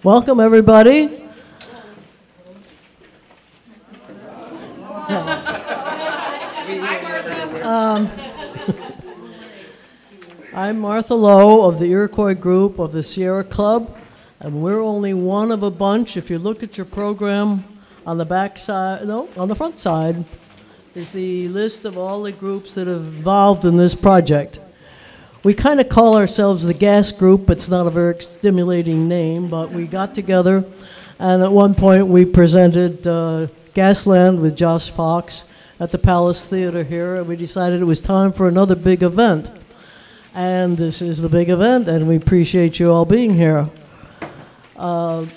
Welcome, everybody. I'm Martha Lowe of the Iroquois group of the Sierra Club, and we're only one of a bunch. If you look at your program on the back side, no, on the front side, is the list of all the groups that have involved in this project. We kind of call ourselves the gas group. It's not a very stimulating name, but we got together, and at one point we presented Gasland with Josh Fox at the Palace Theater here, and we decided it was time for another big event. And this is the big event, and we appreciate you all being here. The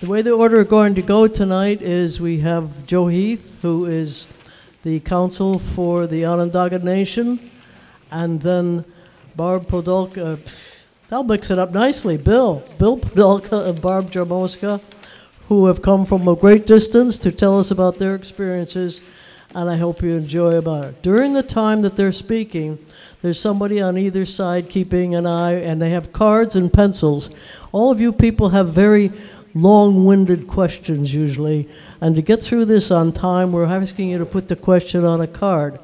way the order is going to go tonight is we have Joe Heath, who is the counsel for the Onondaga Nation, and then Barb Podulka, that'll mix it up nicely, Bill Podulka and Barb Jarmoska, who have come from a great distance to tell us about their experiences, and I hope you enjoy about it. During the time that they're speaking, there's somebody on either side keeping an eye, and they have cards and pencils. All of you people have very long-winded questions usually, and to get through this on time, we're asking you to put the question on a card.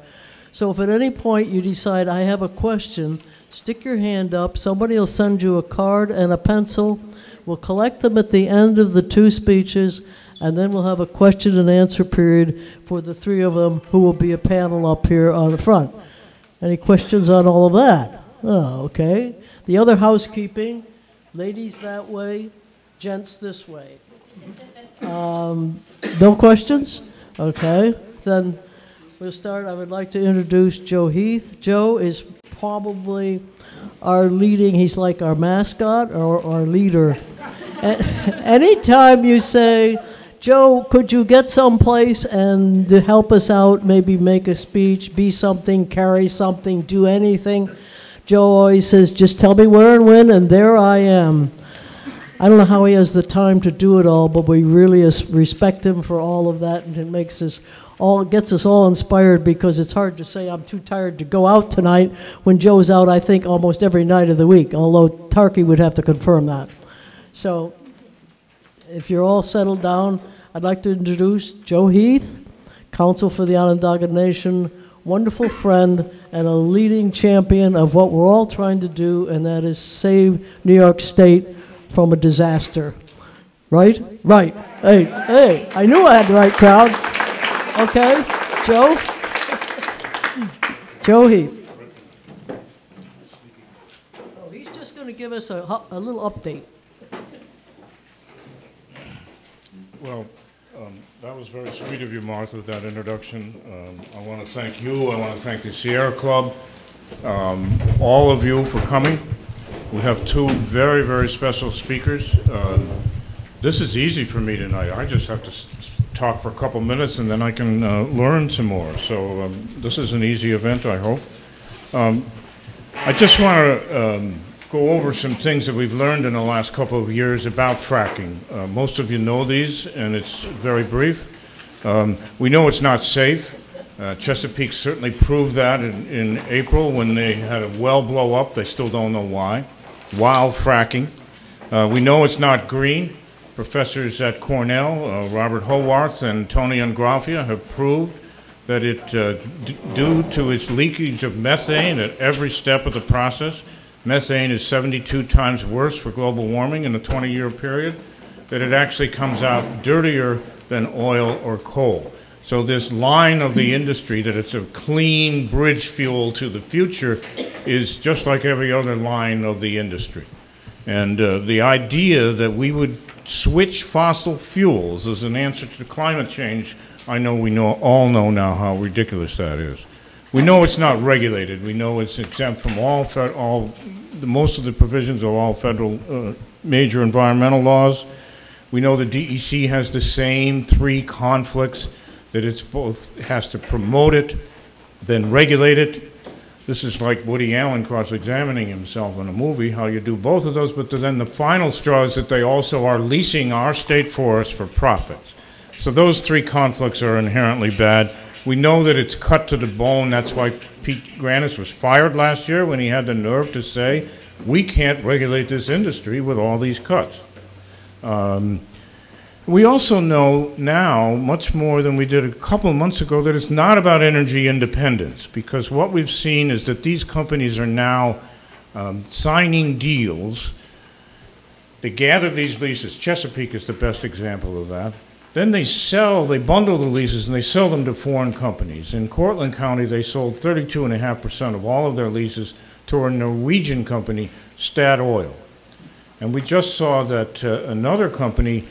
So if at any point you decide, I have a question, stick your hand up, somebody will send you a card and a pencil. We'll collect them at the end of the two speeches, and then we'll have a question and answer period for the three of them, who will be a panel up here on the front. Any questions on all of that? Oh, okay. The other housekeeping, ladies that way, gents this way. No questions? Okay. Then we'll start. I would like to introduce Joe Heath. Joe is probably our leading, he's like our mascot or our leader. Anytime you say, Joe, could you get someplace and help us out, maybe make a speech, be something, carry something, do anything, Joe always says, just tell me where and when, and there I am. I don't know how he has the time to do it all, but we really respect him for all of that, and it makes us all, gets us all inspired, because it's hard to say I'm too tired to go out tonight when Joe's out, I think, almost every night of the week, although Tarky would have to confirm that. So if you're all settled down, I'd like to introduce Joe Heath, counsel for the Onondaga Nation, wonderful friend, and a leading champion of what we're all trying to do, and that is save New York State from a disaster. Right? Right. Hey, hey, I knew I had the right crowd. Okay, Joe? Joe Heath. Oh, he's just going to give us a little update. Well, that was very sweet of you, Martha, that introduction. I want to thank you. I want to thank the Sierra Club, all of you for coming. We have two very, very special speakers. This is easy for me tonight. I just have to talk for a couple minutes, and then I can learn some more. So this is an easy event, I hope. I just want to go over some things that we've learned in the last couple of years about fracking. Most of you know these, and it's very brief. We know it's not safe. Chesapeake certainly proved that in April when they had a well blow up. They still don't know why. While fracking. We know it's not green. Professors at Cornell, Robert Howarth and Tony Angrafia, have proved that it, due to its leakage of methane at every step of the process, methane is 72 times worse for global warming in a 20-year period, that it actually comes out dirtier than oil or coal. So this line of the industry that it's a clean bridge fuel to the future is just like every other line of the industry. And the idea that we would switch fossil fuels as an answer to climate change, I know we all know now how ridiculous that is. We know it's not regulated. We know it's exempt from most of the provisions of all federal major environmental laws. We know the DEC has the same three conflicts, that it's both has to promote it, then regulate it. This is like Woody Allen cross-examining himself in a movie, how you do both of those, but then the final straw is that they also are leasing our state forests for profits. So those three conflicts are inherently bad. We know that it's cut to the bone. That's why Pete Granis was fired last year, when he had the nerve to say, we can't regulate this industry with all these cuts. We also know now, much more than we did a couple of months ago, that it's not about energy independence, because what we've seen is that these companies are now signing deals. They gather these leases. Chesapeake is the best example of that. Then they bundle the leases and they sell them to foreign companies. In Cortland County, they sold 32.5% of all of their leases to a Norwegian company, Statoil. And we just saw that another company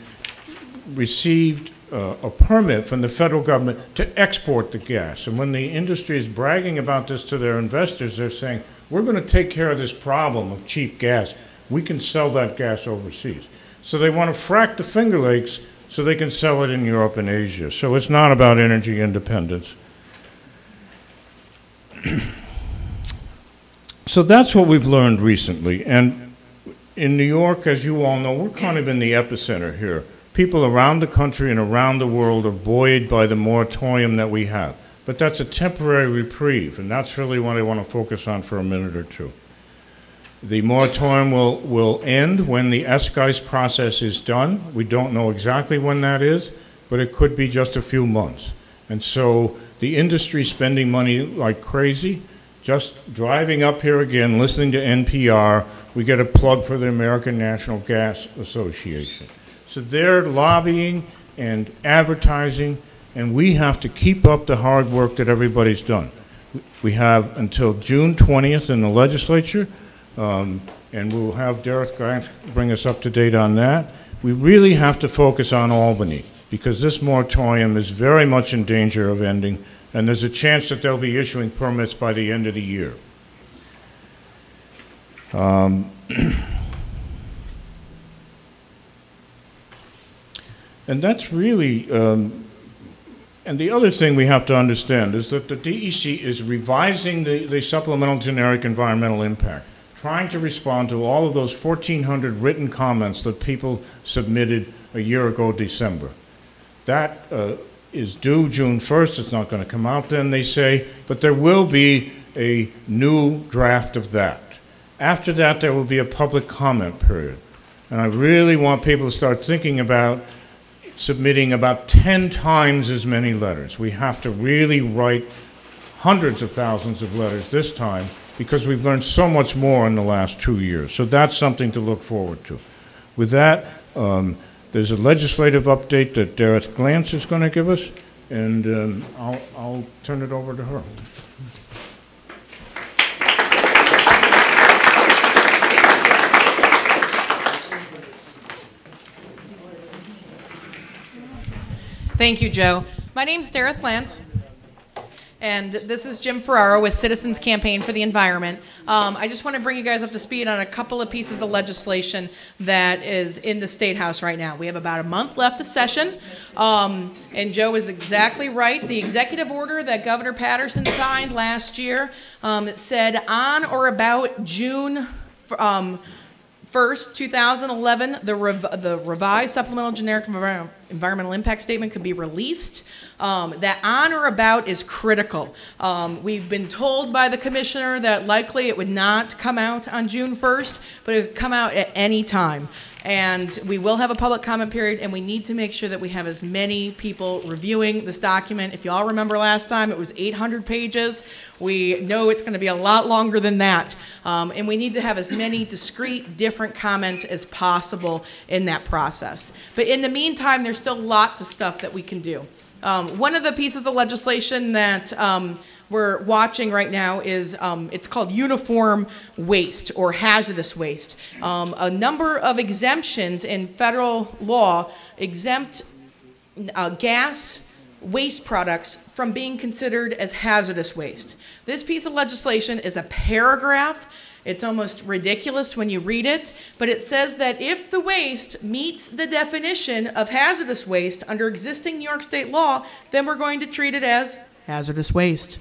received a permit from the federal government to export the gas. And when the industry is bragging about this to their investors, they're saying, we're going to take care of this problem of cheap gas. We can sell that gas overseas. So they want to frack the Finger Lakes so they can sell it in Europe and Asia. So it's not about energy independence. So that's what we've learned recently. And in New York, as you all know, we're kind of in the epicenter here. People around the country and around the world are buoyed by the moratorium that we have. But that's a temporary reprieve, and that's really what I want to focus on for a minute or two. The moratorium will end when the SGICE process is done. We don't know exactly when that is, but it could be just a few months. And so the industry spending money like crazy. Just driving up here again, listening to NPR, we get a plug for the American Natural Gas Association. So they're lobbying and advertising, and we have to keep up the hard work that everybody's done. We have until June 20th in the legislature, and we'll have DERETH bring us up to date on that. We really have to focus on Albany, because this moratorium is very much in danger of ending, and there's a chance that they'll be issuing permits by the end of the year. And that's really, and the other thing we have to understand is that the DEC is revising the supplemental generic environmental impact, trying to respond to all of those 1,400 written comments that people submitted a year ago, December. That is due June 1st. It's not going to come out then, they say, but there will be a new draft of that. After that, there will be a public comment period. And I really want people to start thinking about submitting about 10 times as many letters. We have to really write hundreds of thousands of letters this time because we've learned so much more in the last 2 years. So that's something to look forward to. With that, there's a legislative update that DERETH Glantz is going to give us, and I'll turn it over to her. Thank you, Joe. My name's DERETH Glantz, and this is Jim Ferraro with Citizens Campaign for the Environment. I just want to bring you guys up to speed on a couple of pieces of legislation that is in the State House right now. We have about a month left of session, and Joe is exactly right. The executive order that Governor Patterson signed last year, it said on or about June 1st, 2011, the revised supplemental generic environmental impact statement could be released. That on or about is critical. We've been told by the commissioner that likely it would not come out on June 1st, but it would come out at any time. And we will have a public comment period, and we need to make sure that we have as many people reviewing this document. If you all remember last time, it was 800 pages. We know it's going to be a lot longer than that. And we need to have as many discrete, different comments as possible in that process. But in the meantime, there's still lots of stuff that we can do. One of the pieces of legislation that we're watching right now is it's called uniform waste or hazardous waste. A number of exemptions in federal law exempt gas waste products from being considered as hazardous waste. This piece of legislation is a paragraph. It's almost ridiculous when you read it, but it says that if the waste meets the definition of hazardous waste under existing New York State law, then we're going to treat it as hazardous waste.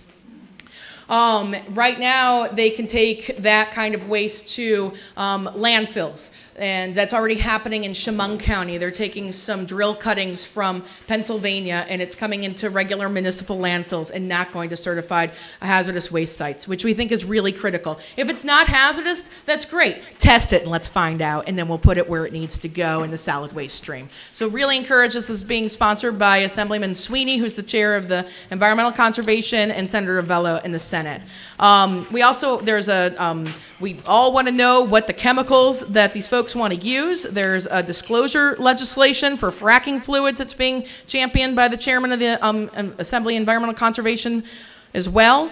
Right now, they can take that kind of waste to landfills. and that's already happening in Chemung County. They're taking some drill cuttings from Pennsylvania, and it's coming into regular municipal landfills and not going to certified hazardous waste sites, which we think is really critical. If it's not hazardous, that's great. Test it and let's find out, and then we'll put it where it needs to go in the solid waste stream. So really encourage this. Is being sponsored by Assemblyman Sweeney, who's the chair of the Environmental Conservation, and Senator Avello in the Senate. We all want to know what the chemicals that these folks want to use. There's a disclosure legislation for fracking fluids that's being championed by the chairman of the Assembly Environmental Conservation as well.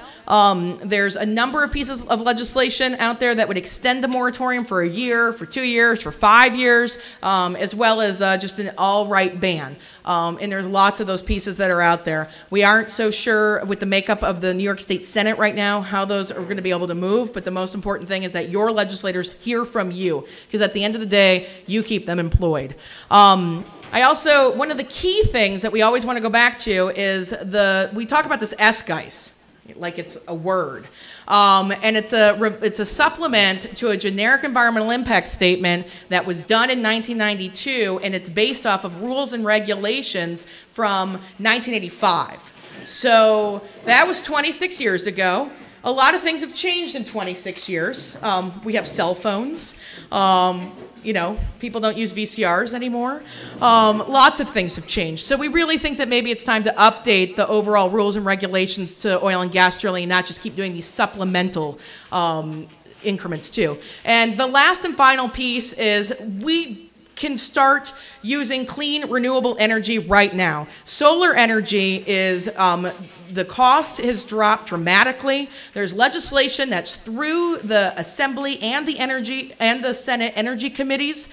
There's a number of pieces of legislation out there that would extend the moratorium for a year, for 2 years, for 5 years, as well as just an all-right ban. And there's lots of those pieces that are out there. We aren't so sure with the makeup of the New York State Senate right now how those are going to be able to move, but the most important thing is that your legislators hear from you, because at the end of the day, you keep them employed. One of the key things that we always want to go back to is we talk about this S-guys, like it's a word. And it's a supplement to a generic environmental impact statement that was done in 1992, and it's based off of rules and regulations from 1985. So that was 26 years ago. A lot of things have changed in 26 years. We have cell phones. People don't use VCRs anymore. Lots of things have changed. So we really think that maybe it's time to update the overall rules and regulations to oil and gas drilling and not just keep doing these supplemental increments too. And the last and final piece is we can start using clean, renewable energy right now. Solar energy is, the cost has dropped dramatically. There's legislation that's through the Assembly and the Senate Energy Committees.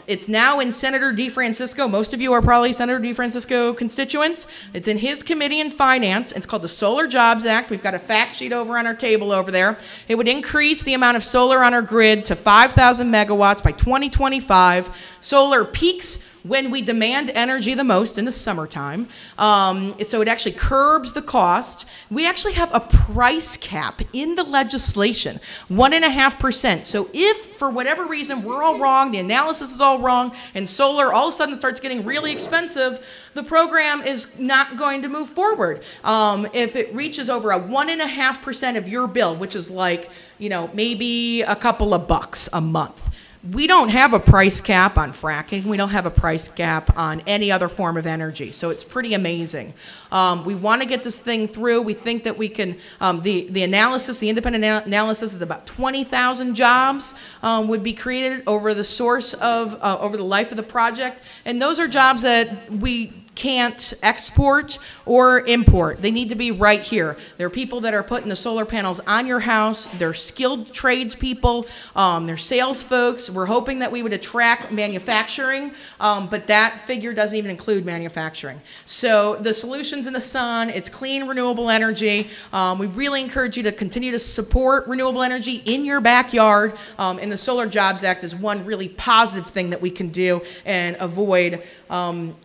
It's now in Senator DeFrancisco. Most of you are probably Senator DeFrancisco constituents. It's in his committee in finance. It's called the Solar Jobs Act. We've got a fact sheet over on our table over there. It would increase the amount of solar on our grid to 5,000 megawatts by 2025. Solar peaks when we demand energy the most in the summertime. So it actually curbs the cost. We actually have a price cap in the legislation, 1.5%. So if, for whatever reason, we're all wrong, the analysis is all wrong, and solar all of a sudden starts getting really expensive, the program is not going to move forward. If it reaches over a 1.5% of your bill, which is like, maybe a couple of bucks a month. We don't have a price cap on fracking. We don't have a price cap on any other form of energy. So it's pretty amazing. We want to get this thing through. We think that we can, the analysis, the independent analysis is about 20,000 jobs would be created over the over the life of the project. And those are jobs that we can't export or import. They need to be right here. There are people that are putting the solar panels on your house. They're skilled tradespeople. They're sales folks. We're hoping that we would attract manufacturing, but that figure doesn't even include manufacturing. So the solution's in the sun. It's clean, renewable energy. We really encourage you to continue to support renewable energy in your backyard, and the Solar Jobs Act is one really positive thing that we can do and avoid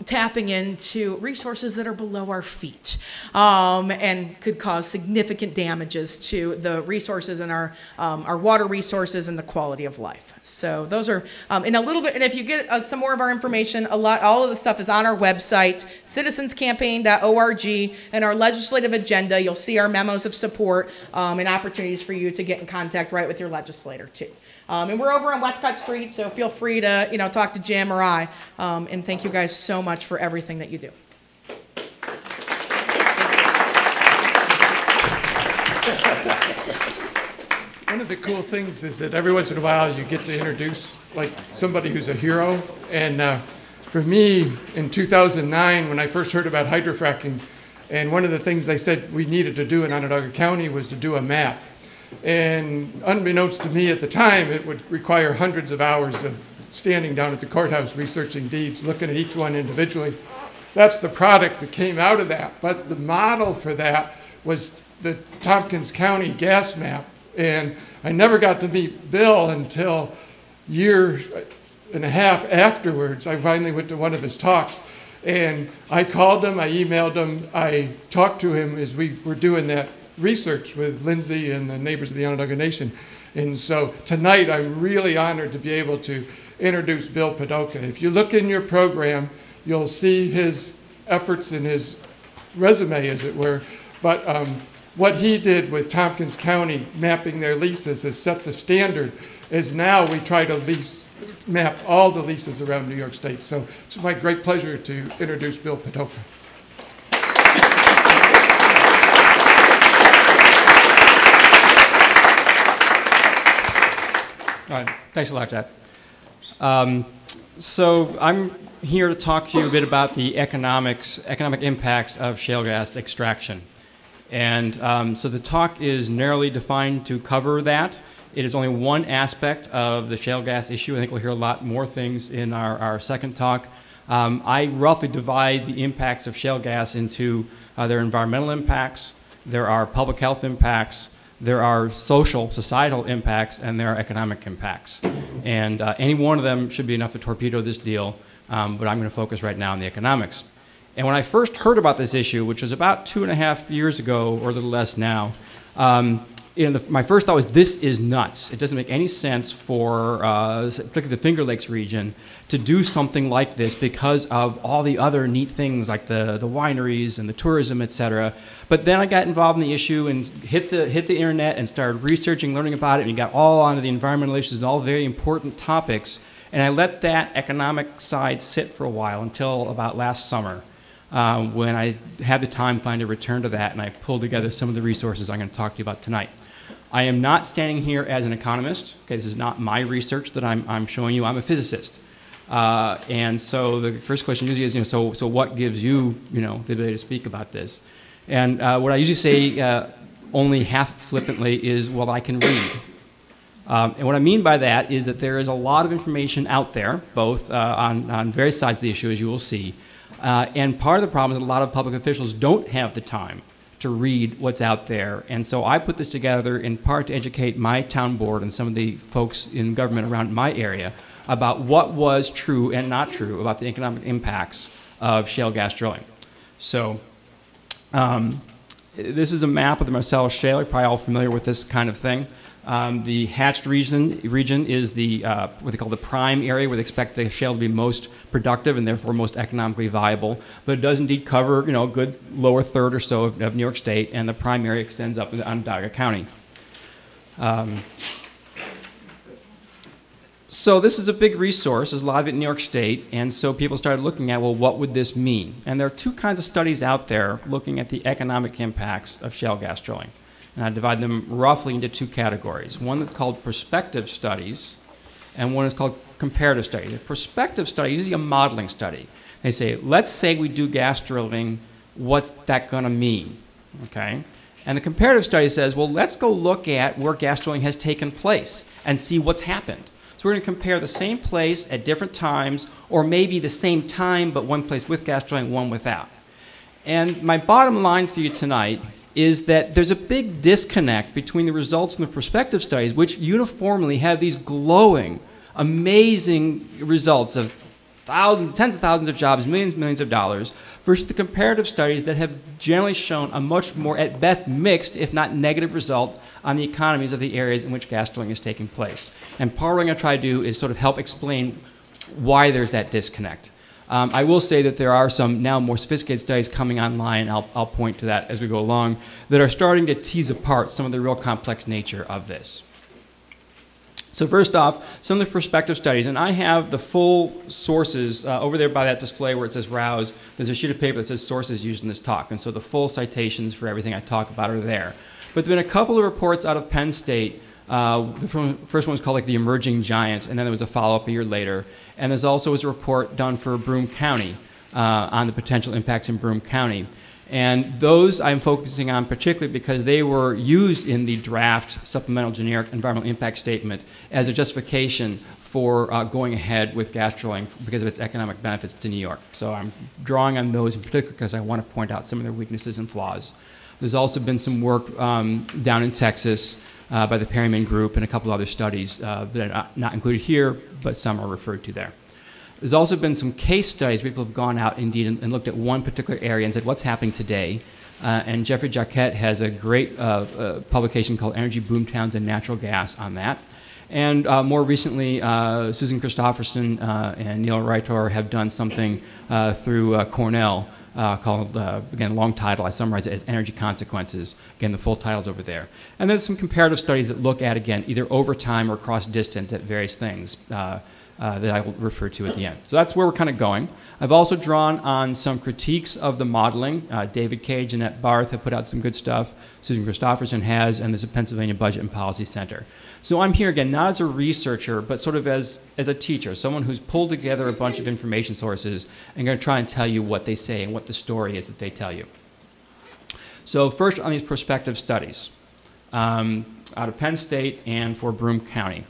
tapping into resources that are below our feet, and could cause significant damages to the resources and our water resources and the quality of life. So those are in a little bit. And if you get some more of our information, all of the stuff is on our website, citizenscampaign.org, and our legislative agenda. You'll see our memos of support and opportunities for you to get in contact right with your legislator too. And we're over on Westcott Street, so feel free to talk to Jim or I. And thank you guys so much for everything that you do. One of the cool things is that every once in a while you get to introduce like somebody who's a hero. And for me, in 2009, when I first heard about hydrofracking, and one of the things they said we needed to do in Onondaga County was to do a map. And unbeknownst to me at the time, it would require hundreds of hours of standing down at the courthouse researching deeds, looking at each one individually. That's the product that came out of that. But the model for that was the Tompkins County gas map. And I never got to meet Bill until a year and a half afterwards. I finally went to one of his talks. And I called him, I emailed him, I talked to him as we were doing that research with Lindsay and the neighbors of the Onondaga Nation. And so tonight, I'm really honored to be able to introduce Bill PODULKA. If you look in your program, you'll see his efforts in his resume, as it were. But what he did with Tompkins County mapping their leases has set the standard, as now we try to map all the leases around New York State. So it's my great pleasure to introduce Bill PODULKA. All right. Thanks a lot, Jack. So I'm here to talk to you a bit about the economic impacts of shale gas extraction. And so the talk is narrowly defined to cover that. It is only one aspect of the shale gas issue. I think we'll hear a lot more things in our second talk. I roughly divide the impacts of shale gas into their environmental impacts, there are public health impacts, there are societal impacts, and there are economic impacts. And any one of them should be enough to torpedo this deal, but I'm going to focus right now on the economics. And when I first heard about this issue, which was about 2.5 years ago, or a little less now, my first thought was, this is nuts. It doesn't make any sense for, particularly the Finger Lakes region, to do something like this because of all the other neat things like the wineries and the tourism, et cetera. But then I got involved in the issue and hit the internet and started researching, learning about it, and you got all onto the environmental issues and all very important topics. And I let that economic side sit for a while until about last summer, when I had the time finally to return to that, and I pulled together some of the resources I'm going to talk to you about tonight. I am not standing here as an economist. Okay, this is not my research that I'm showing you. I'm a physicist. And so the first question usually is, so what gives you, the ability to speak about this? And what I usually say, only half flippantly, is, well, I can read. And what I mean by that is that there is a lot of information out there, both on various sides of the issue, as you will see. And part of the problem is that a lot of public officials don't have the time to read what's out there. And so I put this together in part to educate my town board and some of the folks in government around my area about what was true and not true about the economic impacts of shale gas drilling. So this is a map of the Marcellus Shale. You're probably all familiar with this kind of thing. The hatched region is the what they call the prime area, where they expect the shale to be most productive and therefore most economically viable. But it does indeed cover, a good lower third or so of New York State, and the prime area extends up into Onondaga County. So this is a big resource. There's a lot of it in New York State, and so people started looking at, well, what would this mean? And there are two kinds of studies out there looking at the economic impacts of shale gas drilling. And I divide them roughly into two categories. One that's called prospective studies, and one is called comparative studies. A prospective study is usually a modeling study. They say, let's say we do gas drilling, what's that going to mean? Okay? And the comparative study says, well, let's go look at where gas drilling has taken place and see what's happened. So we're going to compare the same place at different times, or maybe the same time, but one place with gas drilling, one without. And my bottom line for you tonight is that there's a big disconnect between the results in the prospective studies, which uniformly have these glowing, amazing results of thousands, tens of thousands of jobs, millions and millions of dollars, versus the comparative studies that have generally shown a much more, at best, mixed, if not negative result on the economies of the areas in which gas drilling is taking place. And part of what I'm going to try to do is sort of help explain why there's that disconnect. I will say that there are some now more sophisticated studies coming online, I'll point to that as we go along, that are starting to tease apart some of the real complex nature of this. So first off, some of the prospective studies, and I have the full sources over there by that display where it says R.O.U.S.E. There's a sheet of paper that says sources used in this talk, and so the full citations for everything I talk about are there. But there have been a couple of reports out of Penn State. The first one was called the Emerging Giant, and then there was a follow-up a year later. And there's also was a report done for Broome County on the potential impacts in Broome County. And those I'm focusing on particularly because they were used in the draft supplemental generic environmental impact statement as a justification for going ahead with gas drilling because of its economic benefits to New York. So I'm drawing on those in particular because I want to point out some of their weaknesses and flaws. There's also been some work down in Texas by the Perryman Group and a couple other studies that are not included here, but some are referred to there. There's also been some case studies. People have gone out indeed and looked at one particular area and said, what's happening today? And Jeffrey Jacquet has a great publication called Energy Boomtowns and Natural Gas on that. And more recently, Susan Christofferson and Neil Reitor have done something through Cornell called, again, long title, I summarize it as Energy Consequences. Again, the full title's over there. And there's some comparative studies that look at, again, either over time or cross distance at various things that I will refer to at the end. So that's where we're kind of going. I've also drawn on some critiques of the modeling. David Cage and Annette Barth have put out some good stuff. Susan Christofferson has, and there's a Pennsylvania Budget and Policy Center. So I'm here, again, not as a researcher, but sort of as a teacher, someone who's pulled together a bunch of information sources and going to try and tell you what they say and what the story is that they tell you. So first on these prospective studies, out of Penn State and for Broome County.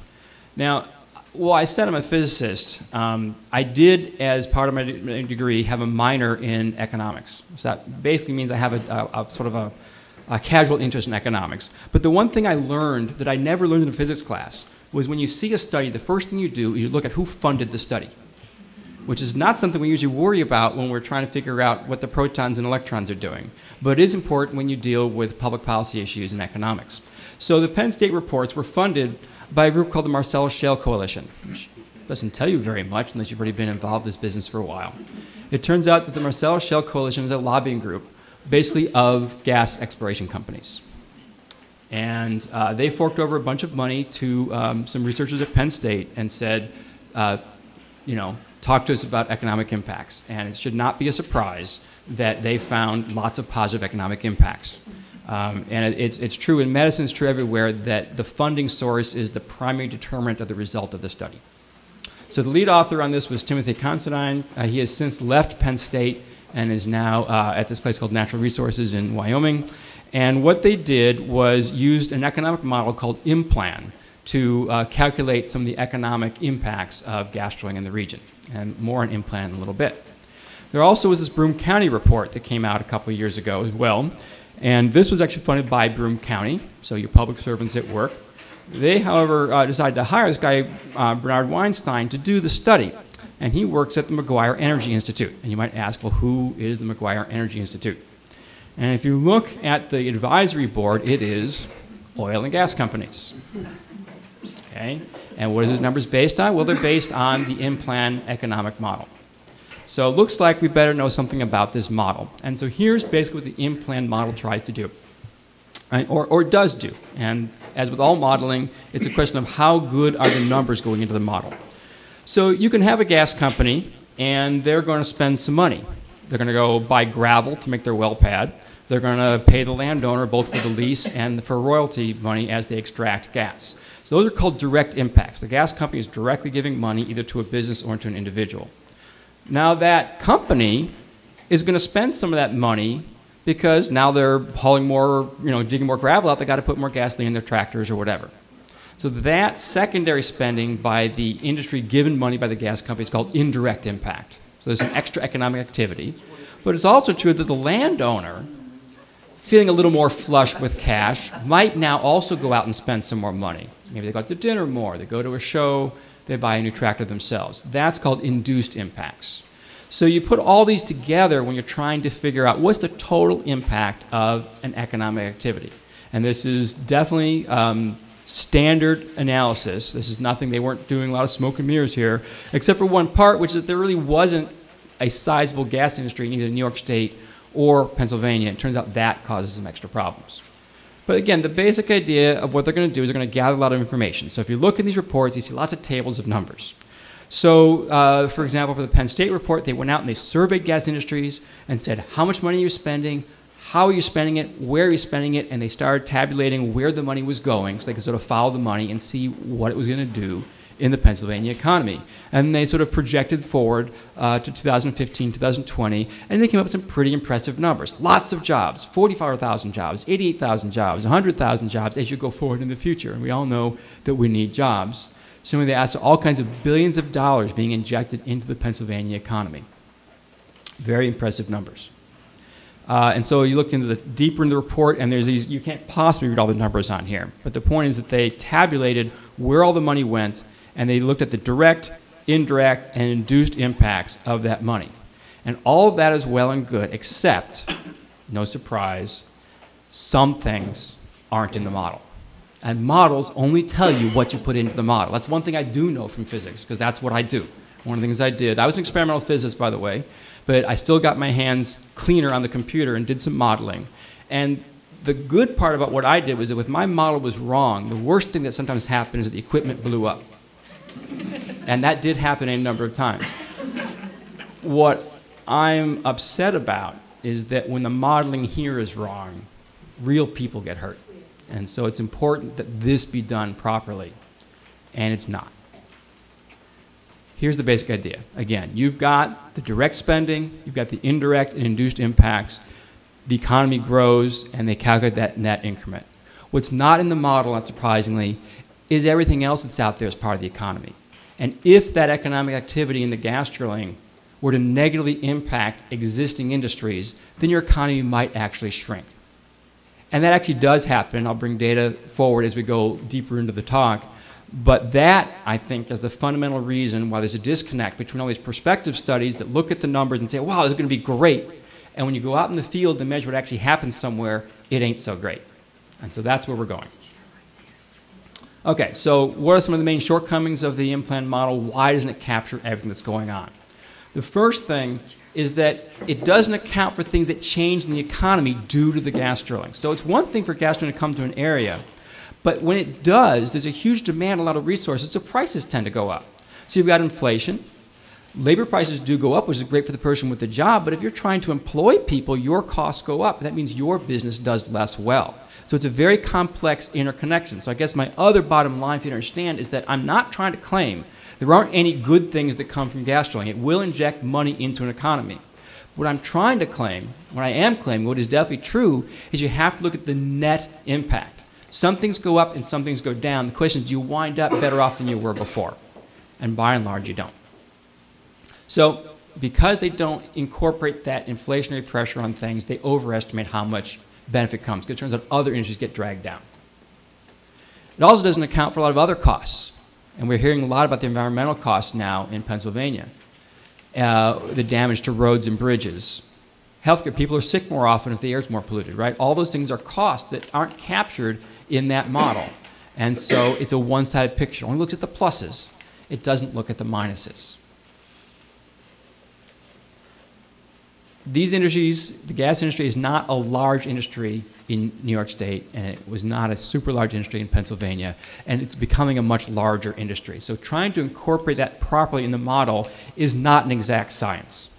Now, well, I said I'm a physicist. I did, as part of my degree, have a minor in economics. So that basically means I have a sort of a casual interest in economics. But the one thing I learned that I never learned in a physics class was when you see a study, the first thing you do is you look at who funded the study, which is not something we usually worry about when we're trying to figure out what the protons and electrons are doing. But it is important when you deal with public policy issues in economics. So the Penn State reports were funded by a group called the Marcellus Shale Coalition, which doesn't tell you very much unless you've already been involved in this business for a while. It turns out that the Marcellus Shale Coalition is a lobbying group, basically of gas exploration companies. And they forked over a bunch of money to some researchers at Penn State and said, you know, talk to us about economic impacts. And it should not be a surprise that they found lots of positive economic impacts. And it's true in medicine, it's true everywhere, that the funding source is the primary determinant of the result of the study. So the lead author on this was Timothy Considine. He has since left Penn State and is now at this place called Natural Resources in Wyoming. And what they did was used an economic model called IMPLAN to calculate some of the economic impacts of gas drilling in the region. And more on IMPLAN in a little bit. There also was this Broome County report that came out a couple of years ago as well. And this was actually funded by Broome County, so your public servants at work. They, however, decided to hire this guy, Bernard Weinstein, to do the study. And he works at the McGuire Energy Institute. And you might ask, well, who is the McGuire Energy Institute? And if you look at the advisory board, it is oil and gas companies. Okay? And what is his numbers based on? Well, they're based on the IMPLAN economic model. So it looks like we better know something about this model. And so here's basically what the IMPLAN model tries to do, right? or does do. And as with all modeling, it's a question of how good are the numbers going into the model. So you can have a gas company, and they're going to spend some money. They're going to go buy gravel to make their well pad. They're going to pay the landowner both for the lease and for royalty money as they extract gas. So those are called direct impacts. The gas company is directly giving money either to a business or to an individual. Now that company is going to spend some of that money because now they're hauling more, digging more gravel out, they got to put more gasoline in their tractors or whatever. So that secondary spending by the industry given money by the gas company is called indirect impact. So there's an extra economic activity. But it's also true that the landowner, feeling a little more flush with cash, might now also go out and spend some more money. Maybe they go out to dinner more, they go to a show, they buy a new tractor themselves. That's called induced impacts. So you put all these together when you're trying to figure out what's the total impact of an economic activity. And this is definitely standard analysis. This is nothing, they weren't doing a lot of smoke and mirrors here, except for one part, which is that there really wasn't a sizable gas industry in either New York State or Pennsylvania. It turns out that causes some extra problems. But again, the basic idea of what they're going to do is they're going to gather a lot of information. So if you look in these reports, you see lots of tables of numbers. So, for example, for the Penn State report, they went out and they surveyed gas industries and said how much money you're spending, how are you spending it, where are you spending it, and they started tabulating where the money was going so they could sort of follow the money and see what it was going to do in the Pennsylvania economy. And they sort of projected forward to 2015, 2020, and they came up with some pretty impressive numbers. Lots of jobs, 45,000 jobs, 88,000 jobs, 100,000 jobs as you go forward in the future. And we all know that we need jobs. So they asked for all kinds of billions of dollars being injected into the Pennsylvania economy. Very impressive numbers. And so you look into the deeper in the report, and there's these, you can't possibly read all the numbers on here. But the point is that they tabulated where all the money went, and they looked at the direct, indirect, and induced impacts of that money. And all of that is well and good, except no surprise, some things aren't in the model. And models only tell you what you put into the model. That's one thing I do know from physics, because that's what I do. One of the things I did, I was an experimental physicist, by the way, but I still got my hands cleaner on the computer and did some modeling. And the good part about what I did was that if my model was wrong, the worst thing that sometimes happened is that the equipment blew up. And that did happen a number of times. What I'm upset about is that when the modeling here is wrong, real people get hurt. And so it's important that this be done properly, and it's not. Here's the basic idea. Again, you've got the direct spending, you've got the indirect and induced impacts. The economy grows, and they calculate that net increment. What's not in the model, not surprisingly, is everything else that's out there as part of the economy. And if that economic activity in the gas drilling were to negatively impact existing industries, then your economy might actually shrink. And that actually does happen. I'll bring data forward as we go deeper into the talk. But that, I think, is the fundamental reason why there's a disconnect between all these prospective studies that look at the numbers and say, wow, this is going to be great. And when you go out in the field to measure what actually happens somewhere, it ain't so great. And so that's where we're going. Okay, so what are some of the main shortcomings of the in-plan model? Why doesn't it capture everything that's going on? The first thing is that it doesn't account for things that change in the economy due to the gas drilling. So it's one thing for gas drilling to come to an area, but when it does, there's a huge demand, a lot of resources, so prices tend to go up. So you've got inflation. Labor prices do go up, which is great for the person with the job, but if you're trying to employ people, your costs go up. That means your business does less well. So it's a very complex interconnection. So I guess my other bottom line for you to understand is that I'm not trying to claim there aren't any good things that come from gas drilling. It will inject money into an economy. What I'm trying to claim, what I am claiming, what is definitely true, is you have to look at the net impact. Some things go up and some things go down. The question is, do you wind up better off than you were before? And by and large, you don't. So because they don't incorporate that inflationary pressure on things, they overestimate how much benefit comes, because it turns out other industries get dragged down. It also doesn't account for a lot of other costs. And we're hearing a lot about the environmental costs now in Pennsylvania. The damage to roads and bridges. Healthcare, people are sick more often if the air is more polluted, right? All those things are costs that aren't captured in that model. And so it's a one-sided picture. It only looks at the pluses. It doesn't look at the minuses. These industries, the gas industry is not a large industry in New York State, and it was not a super large industry in Pennsylvania, and it's becoming a much larger industry. So trying to incorporate that properly in the model is not an exact science.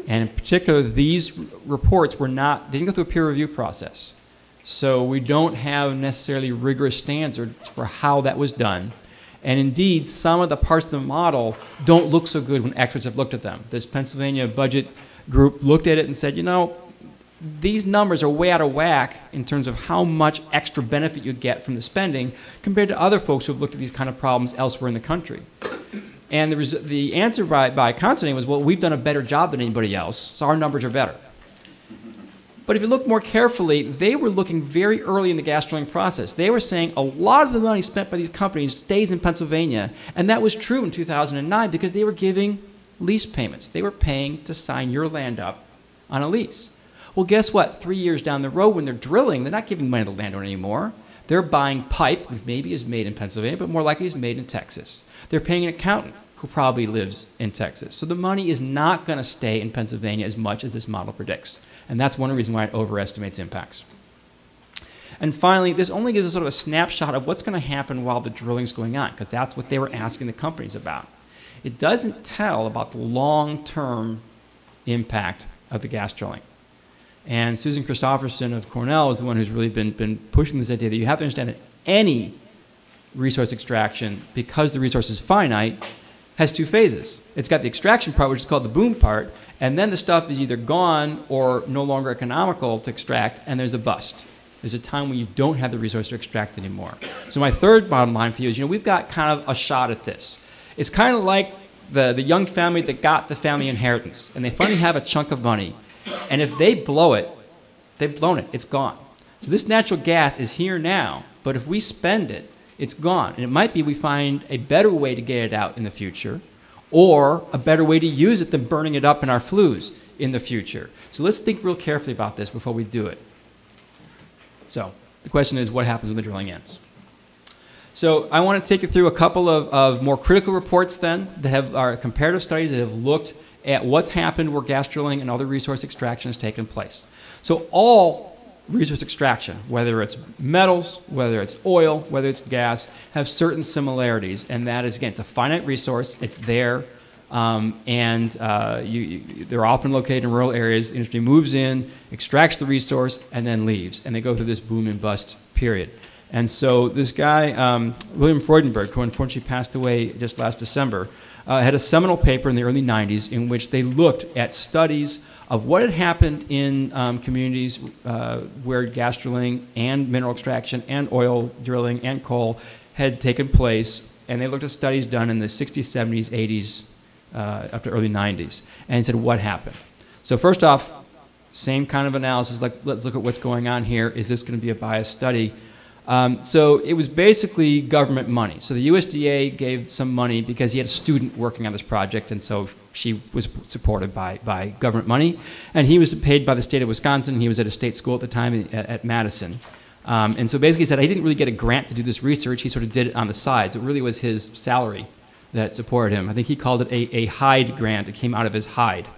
And in particular, these reports didn't go through a peer review process. So we don't have necessarily rigorous standards for how that was done. And indeed, some of the parts of the model don't look so good when experts have looked at them. This Pennsylvania budget group looked at it and said, you know, these numbers are way out of whack in terms of how much extra benefit you'd get from the spending compared to other folks who have looked at these kind of problems elsewhere in the country. And the answer by COUNSEL was, well, we've done a better job than anybody else, so our numbers are better. But if you look more carefully, they were looking very early in the gas drilling process. They were saying a lot of the money spent by these companies stays in Pennsylvania, and that was true in 2009 because they were giving lease payments. They were paying to sign your land up on a lease. Well, guess what? 3 years down the road when they're drilling, they're not giving money to the landowner anymore. They're buying pipe, which maybe is made in Pennsylvania, but more likely is made in Texas. They're paying an accountant who probably lives in Texas. So the money is not going to stay in Pennsylvania as much as this model predicts. And that's one reason why it overestimates impacts. And finally, this only gives us sort of a snapshot of what's going to happen while the drilling's going on, because that's what they were asking the companies about. It doesn't tell about the long-term impact of the gas drilling. And Susan Christopherson of Cornell is the one who's really been pushing this idea that you have to understand that any resource extraction, because the resource is finite, has two phases. It's got the extraction part, which is called the boom part, and then the stuff is either gone or no longer economical to extract, and there's a bust. There's a time when you don't have the resource to extract anymore. So my third bottom line for you is, we've got kind of a shot at this. It's kind of like the young family that got the family inheritance, and they finally have a chunk of money. And if they blow it, they've blown it. It's gone. So this natural gas is here now, but if we spend it, it's gone. And it might be we find a better way to get it out in the future, or a better way to use it than burning it up in our flues in the future. So let's think real carefully about this before we do it. So the question is, what happens when the drilling ends? So I want to take you through a couple of more critical reports then that are comparative studies that have looked at what's happened where gas drilling and other resource extraction has taken place. So all resource extraction, whether it's metals, whether it's oil, whether it's gas, have certain similarities. And that is, again, it's a finite resource. It's there. They're often located in rural areas. The industry moves in, extracts the resource, and then leaves. And they go through this boom and bust period. And so this guy, William Freudenberg, who unfortunately passed away just last December, had a seminal paper in the early 90s in which they looked at studies of what had happened in communities where gas drilling and mineral extraction and oil drilling and coal had taken place. And they looked at studies done in the 60s, 70s, 80s, up to early 90s, and said, what happened? So first off, same kind of analysis, like let's look at what's going on here. Is this going to be a biased study? So it was basically government money. So the USDA gave some money because he had a student working on this project, and so she was supported by government money. And he was paid by the state of Wisconsin. He was at a state school at the time at Madison. And so basically he said, I didn't really get a grant to do this research. He sort of did it on the side. So it really was his salary that supported him. I think he called it a hide grant. It came out of his hide.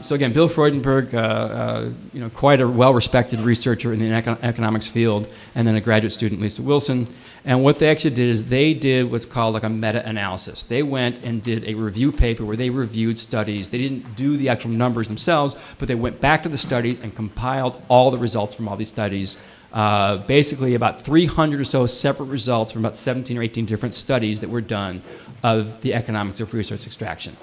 So again, Bill Freudenberg, quite a well-respected researcher in the economics field, and then a graduate student, Lisa Wilson. And what they actually did is they did what's called like a meta-analysis. They went and did a review paper where they reviewed studies. They didn't do the actual numbers themselves, but they went back to the studies and compiled all the results from all these studies. Basically about 300 or so separate results from about 17 or 18 different studies that were done of the economics of resource extraction.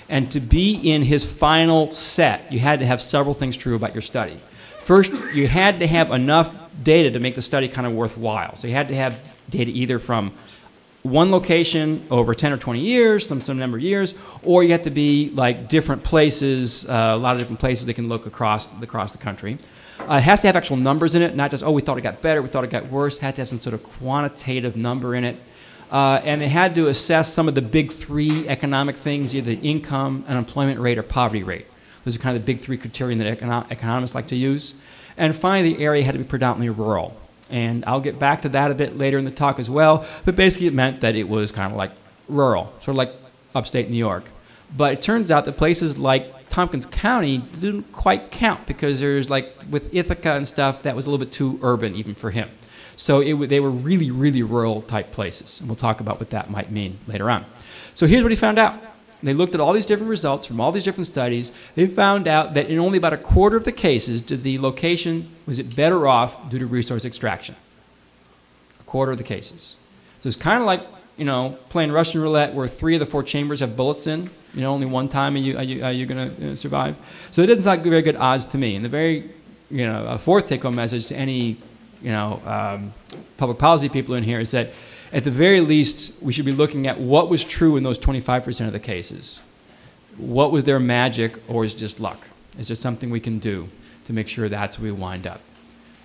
And to be in his final set, you had to have several things true about your study. First, you had to have enough data to make the study kind of worthwhile. So you had to have data either from one location over 10 or 20 years, some number of years, or you have to be like different places, a lot of different places that can look across the country. It has to have actual numbers in it, not just, oh, we thought it got better, we thought it got worse. It had to have some sort of quantitative number in it. And they had to assess some of the big three economic things, either the income, unemployment rate, or poverty rate. Those are kind of the big three criteria that economists like to use. And finally, the area had to be predominantly rural. And I'll get back to that a bit later in the talk as well. But basically, it meant that it was kind of like rural, sort of like upstate New York. But it turns out that places like Tompkins County didn't quite count because there's like, with Ithaca and stuff, that was a little bit too urban even for him. So they were really, really rural type places. And we'll talk about what that might mean later on. So here's what he found out. They looked at all these different results from all these different studies. They found out that in only about a quarter of the cases did the location, was it better off due to resource extraction. A quarter of the cases. So it's kind of like, playing Russian roulette where 3 of the 4 chambers have bullets in. Only one time are you going to survive. So it doesn't sound very good odds to me. And the very, a fourth take-home message to any public policy people in here is that at the very least, we should be looking at what was true in those 25% of the cases. What was their magic, or is it just luck? Is there something we can do to make sure that's where we wind up?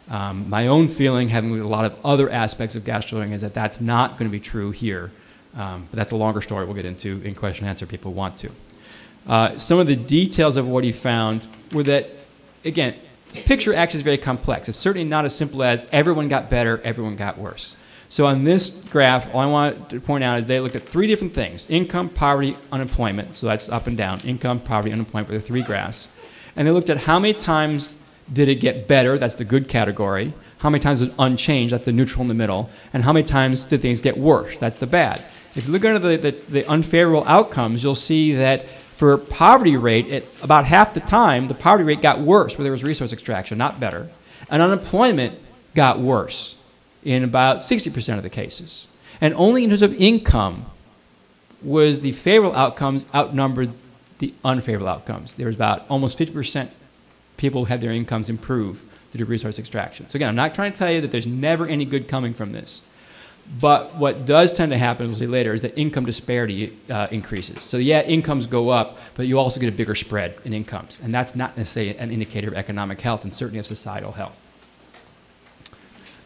My own feeling, having looked at a lot of other aspects of gas drilling, is that that's not going to be true here. But that's a longer story we'll get into in question and answer if people want to. Some of the details of what he found were that, again, the picture actually is very complex. It's certainly not as simple as everyone got better, everyone got worse. So on this graph, all I want to point out is they looked at 3 different things: income, poverty, unemployment. So that's up and down. Income, poverty, unemployment were the 3 graphs. And they looked at how many times did it get better, that's the good category, how many times was it unchanged, that's the neutral in the middle, and how many times did things get worse, that's the bad. If you look at the unfavorable outcomes, you'll see that for poverty rate, about half the time, the poverty rate got worse where there was resource extraction, not better. And unemployment got worse in about 60% of the cases. And only in terms of income was the favorable outcomes outnumbered the unfavorable outcomes. There was about almost 50% people who had their incomes improve due to resource extraction. So again, I'm not trying to tell you that there's never any good coming from this. But what does tend to happen, we'll see later, is that income disparity increases. So yeah, incomes go up, but you also get a bigger spread in incomes. And that's not necessarily an indicator of economic health and certainly of societal health.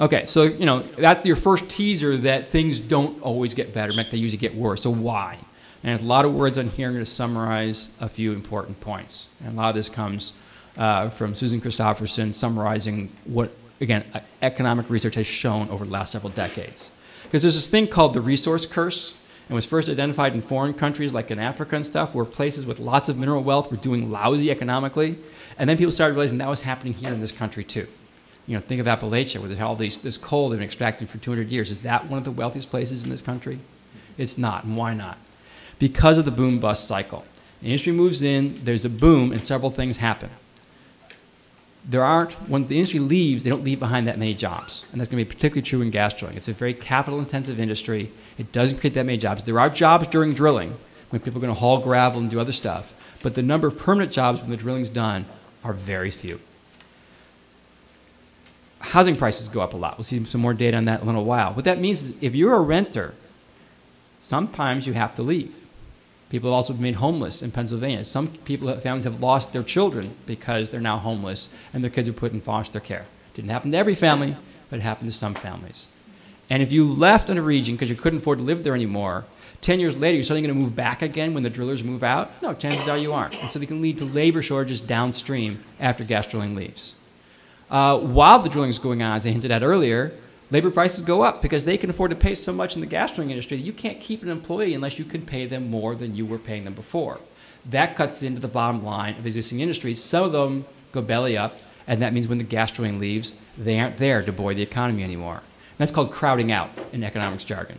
Okay, so that's your first teaser that things don't always get better. In fact, they usually get worse. So why? And there's a lot of words on here. I'm going to summarize a few important points. And a lot of this comes from Susan Christopherson summarizing what, again, economic research has shown over the last several decades. Because there's this thing called the resource curse. It was first identified in foreign countries like in Africa and stuff, where places with lots of mineral wealth were doing lousy economically. And then people started realizing that was happening here in this country too. Think of Appalachia, where there's all this coal they've been extracting for 200 years. Is that one of the wealthiest places in this country? It's not. And why not? Because of the boom-bust cycle. The industry moves in, there's a boom, and several things happen. When the industry leaves, they don't leave behind that many jobs. And that's going to be particularly true in gas drilling. It's a very capital-intensive industry. It doesn't create that many jobs. There are jobs during drilling, when people are going to haul gravel and do other stuff. But the number of permanent jobs when the drilling's done are very few. Housing prices go up a lot. We'll see some more data on that in a little while. What that means is if you're a renter, sometimes you have to leave. People have also been made homeless in Pennsylvania. Some families have lost their children because they're now homeless and their kids are put in foster care. Didn't happen to every family, but it happened to some families. And if you left in a region because you couldn't afford to live there anymore, 10 years later, you're suddenly going to move back again when the drillers move out? No, chances are you aren't. And so they can lead to labor shortages downstream after gas drilling leaves. While the drilling is going on, as I hinted at earlier, labor prices go up because they can afford to pay so much in the gas drilling industry that you can't keep an employee unless you can pay them more than you were paying them before. That cuts into the bottom line of existing industries. Some of them go belly up, and that means when the gas drilling leaves, they aren't there to buoy the economy anymore. And that's called crowding out in economics jargon.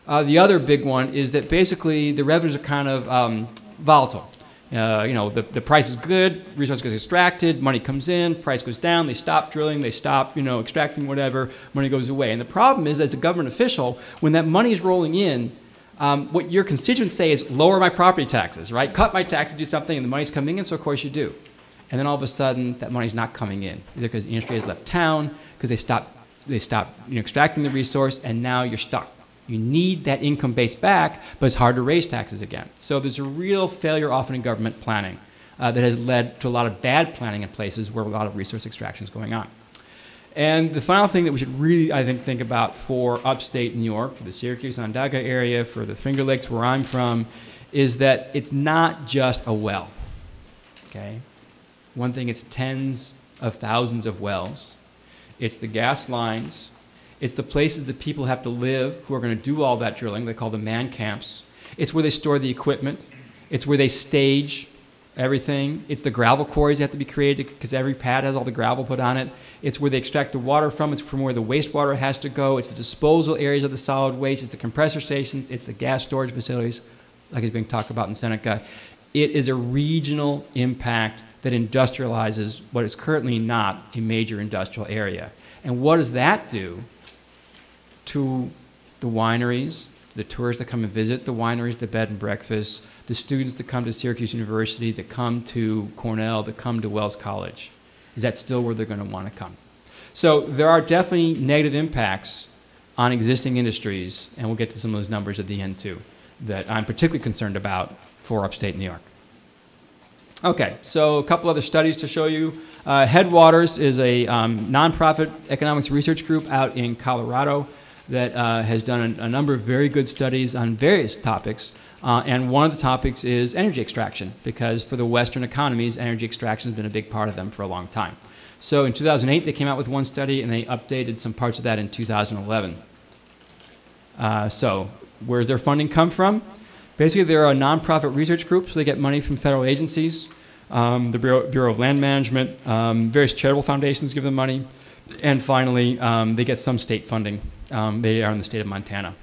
The other big one is that basically the revenues are kind of volatile. The price is good, resource gets extracted, money comes in, price goes down, they stop drilling, they stop, extracting whatever, money goes away. And the problem is, as a government official, when that money is rolling in, what your constituents say is lower my property taxes, right? Cut my taxes, do something, and the money's coming in, so of course you do. And then all of a sudden, that money's not coming in, either because the industry has left town, because they stop extracting the resource, and now you're stuck. You need that income base back, but it's hard to raise taxes again. So there's a real failure often in government planning that has led to a lot of bad planning in places where a lot of resource extraction is going on. And the final thing that we should really, I think about for upstate New York, for the Syracuse, Onondaga area, for the Finger Lakes where I'm from, is that it's not just a well, okay? One thing, it's tens of thousands of wells. It's the gas lines. It's the places that people have to live who are going to do all that drilling. They call them man camps. It's where they store the equipment. It's where they stage everything. It's the gravel quarries that have to be created because every pad has all the gravel put on it. It's where they extract the water from. It's from where the wastewater has to go. It's the disposal areas of the solid waste. It's the compressor stations. It's the gas storage facilities, like it's being talked about in Seneca. It is a regional impact that industrializes what is currently not a major industrial area. And what does that do to the wineries, to the tourists that come and visit the wineries, the bed and breakfasts, the students that come to Syracuse University, that come to Cornell, that come to Wells College? Is that still where they're going to want to come? So there are definitely negative impacts on existing industries, and we'll get to some of those numbers at the end too, that I'm particularly concerned about for upstate New York. Okay, so a couple other studies to show you. Headwaters is a nonprofit economics research group out in Colorado that has done a number of very good studies on various topics. And one of the topics is energy extraction, because for the Western economies, energy extraction has been a big part of them for a long time. So in 2008, they came out with one study, and they updated some parts of that in 2011. So where's their funding come from? Basically, they're a nonprofit research group, so they get money from federal agencies, the Bureau of Land Management, various charitable foundations give them money, and finally, they get some state funding. They are in the state of Montana.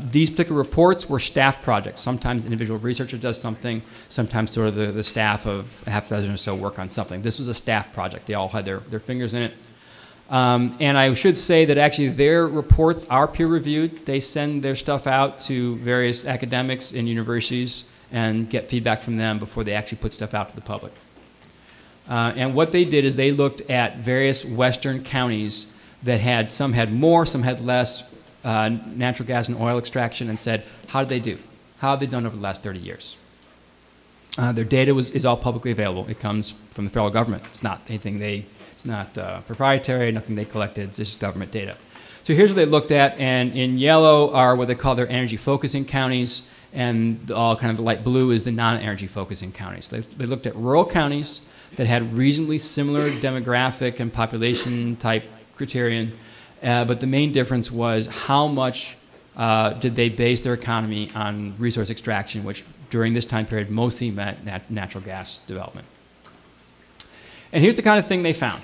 These particular reports were staff projects. Sometimes an individual researcher does something, sometimes sort of the staff of a half dozen or so work on something. This was a staff project. They all had their fingers in it. And I should say that actually their reports are peer-reviewed. They send their stuff out to various academics in universities and get feedback from them before they actually put stuff out to the public. And what they did is they looked at various western counties that had, some had more, some had less natural gas and oil extraction, and said, how did they do? How have they done over the last 30 years? Their data is all publicly available. It comes from the federal government. It's not anything they It's not proprietary, nothing they collected, it's just government data. So here's what they looked at, and in yellow are what they call their energy focusing counties, and all kind of the light blue is the non-energy focusing counties. They looked at rural counties that had reasonably similar demographic and population type criterion, but the main difference was how much did they base their economy on resource extraction, which during this time period mostly meant natural gas development. And here's the kind of thing they found.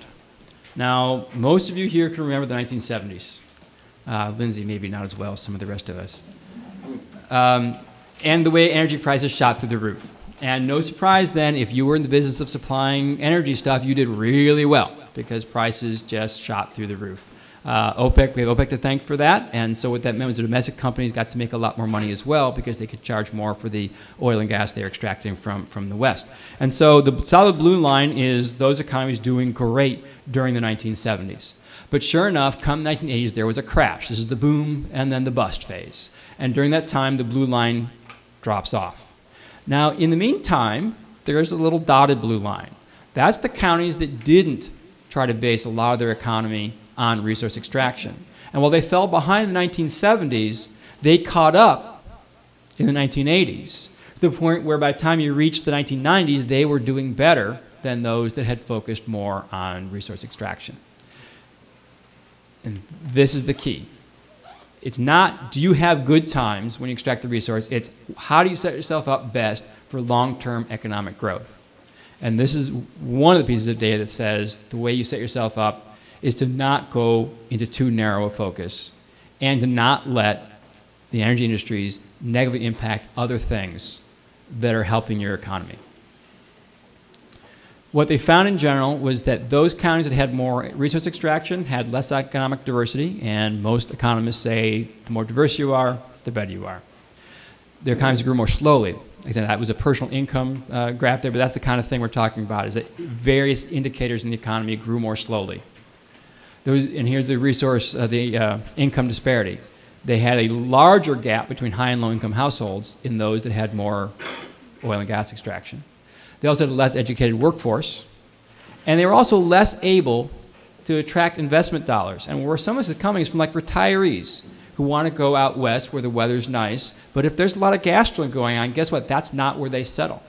Now, most of you here can remember the 1970s. Lindsay, maybe not as well as some of the rest of us. And the way energy prices shot through the roof. And no surprise then, if you were in the business of supplying energy stuff, you did really well because prices just shot through the roof. OPEC, we have OPEC to thank for that, and so what that meant was the domestic companies got to make a lot more money as well because they could charge more for the oil and gas they're extracting from the West. And so the solid blue line is those economies doing great during the 1970s. But sure enough, come the 1980s, there was a crash. This is the boom and then the bust phase. And during that time, the blue line drops off. Now, in the meantime, there's a little dotted blue line. That's the counties that didn't try to base a lot of their economy on resource extraction. And while they fell behind in the 1970s, they caught up in the 1980s to the point where by the time you reached the 1990s, they were doing better than those that had focused more on resource extraction. And this is the key. It's not, do you have good times when you extract the resource? It's, how do you set yourself up best for long-term economic growth? And this is one of the pieces of data that says the way you set yourself up is to not go into too narrow a focus and to not let the energy industries negatively impact other things that are helping your economy. What they found in general was that those counties that had more resource extraction had less economic diversity, and most economists say the more diverse you are, the better you are. Their economies grew more slowly. Again, that was a personal income graph there, but that's the kind of thing we're talking about, is that various indicators in the economy grew more slowly. And here's the resource, income disparity. They had a larger gap between high and low income households in those that had more oil and gas extraction. They also had a less educated workforce, and they were also less able to attract investment dollars. And where some of this is coming is from like retirees who want to go out west where the weather's nice, but if there's a lot of gas drilling going on, guess what? That's not where they settle.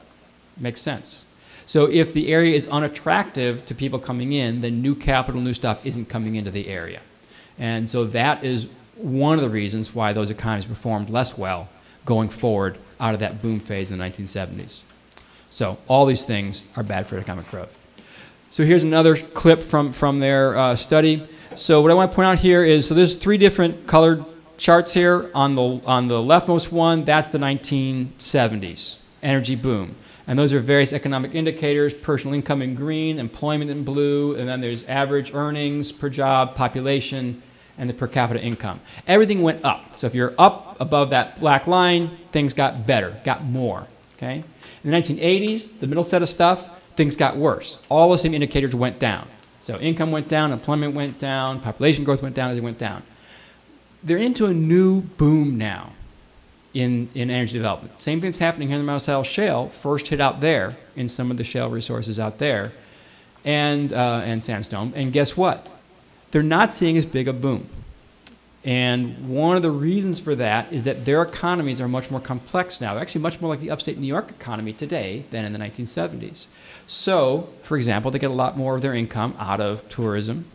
Makes sense. So if the area is unattractive to people coming in, then new capital, new stuff isn't coming into the area. And so that is one of the reasons why those economies performed less well going forward out of that boom phase in the 1970s. So all these things are bad for economic growth. So here's another clip from their study. So what I want to point out here is, so there's three different colored charts here. On the leftmost one, that's the 1970s, energy boom. And those are various economic indicators, personal income in green, employment in blue, and then there's average earnings per job, population, and the per capita income. Everything went up. So if you're up above that black line, things got better, got more, okay? In the 1980s, the middle set of stuff, things got worse. All the same indicators went down. So income went down, employment went down, population growth went down, everything went down. They're into a new boom now in energy development. Same thing that's happening here in the Marcellus Shale, first hit out there in some of the shale resources out there, and sandstone. And guess what? They're not seeing as big a boom. And one of the reasons for that is that their economies are much more complex now. They're actually much more like the upstate New York economy today than in the 1970s. So, for example, they get a lot more of their income out of tourism,